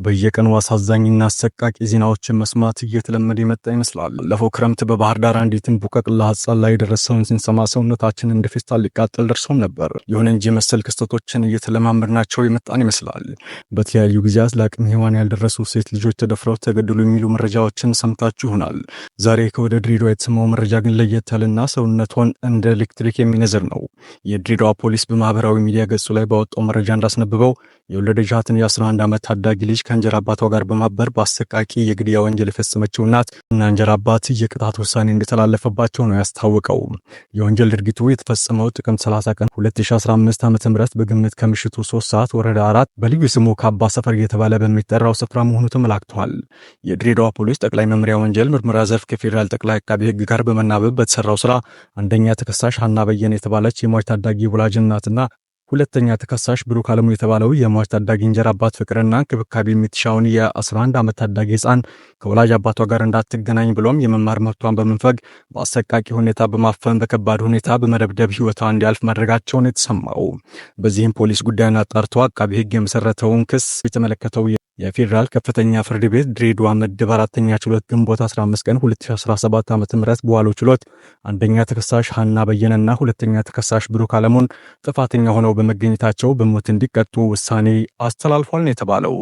በየቀኑ አሳዛኝና አሰቃቂ ዜናዎችን መስማት እየተለመደ የመጣ ይመስላል። ባለፈው ክረምት በባህር ዳር አንዲትን ቡቀቅላ ሕፃን ላይ የደረሰውን ስንሰማ ሰውነታችን እንደ ፌስታል ሊቃጠል ደርሶም ነበር። ይሁን እንጂ መሰል ክስተቶችን እየተለማመድናቸው የመጣን ይመስላል። በተለያዩ ጊዜያት ለአቅመ ሔዋን ያልደረሱ ሴት ልጆች ተደፍረው ተገደሉ የሚሉ መረጃዎችን ሰምታችሁ ይሆናል። ዛሬ ከወደ ድሬዳዋ የተሰማው መረጃ ግን ለየት ያለና ሰውነቷን እንደ ኤሌክትሪክ የሚነዝር ነው። የድሬዳዋ ፖሊስ በማህበራዊ ሚዲያ ገጹ ላይ ባወጣው መረጃ እንዳስነበበው የወለደቻትን የ11 ዓመት ታዳጊ ልጅ ከእንጀራ አባቷ ጋር በማበር በአሰቃቂ የግድያ ወንጀል የፈጸመችው እናት እና እንጀራ አባት የቅጣት ውሳኔ እንደተላለፈባቸው ነው ያስታወቀው። የወንጀል ድርጊቱ የተፈጸመው ጥቅምት 30 ቀን 2015 ዓ.ም በግምት ከምሽቱ 3 ሰዓት ወረዳ 4 በልዩ ስሙ ካባ ሰፈር እየተባለ በሚጠራው ስፍራ መሆኑ ተመላክቷል። የድሬዳዋ ፖሊስ ጠቅላይ መምሪያ ወንጀል ምርመራ ዘርፍ ከፌዴራል ጠቅላይ አቃቤ ሕግ ጋር በመናበብ በተሰራው ስራ አንደኛ ተከሳሽ ሀና በየነ የተባለች የሟች ታዳጊ ወላጅ እናትና ሁለተኛ ተከሳሽ ብሩክ አለሙ የተባለው የሟች ታዳጊ እንጀራ አባት ፍቅርና እንክብካቤ የምትሻውን የ11 ዓመት ታዳጊ ሕፃን ከወላጅ አባቷ ጋር እንዳትገናኝ ብሎም የመማር መብቷን በመንፈግ በአሰቃቂ ሁኔታ በማፈን በከባድ ሁኔታ በመደብደብ ሕይወቷ እንዲያልፍ ማድረጋቸውን የተሰማው። በዚህም ፖሊስ ጉዳዩን አጣርቶ አቃቤ ሕግ የመሰረተውን ክስ የተመለከተው የፌዴራል ከፍተኛ ፍርድ ቤት ድሬዳዋ ምድብ 4ኛ ችሎት ግንቦት 15 ቀን 2017 ዓ.ም በዋለው ችሎት አንደኛ ተከሳሽ ሀና በየነና ሁለተኛ ተከሳሽ ብሩክ አለሙን ጥፋተኛ ሆነው በመገኘታቸው በሞት እንዲቀጡ ውሳኔ አስተላልፏል ነው የተባለው።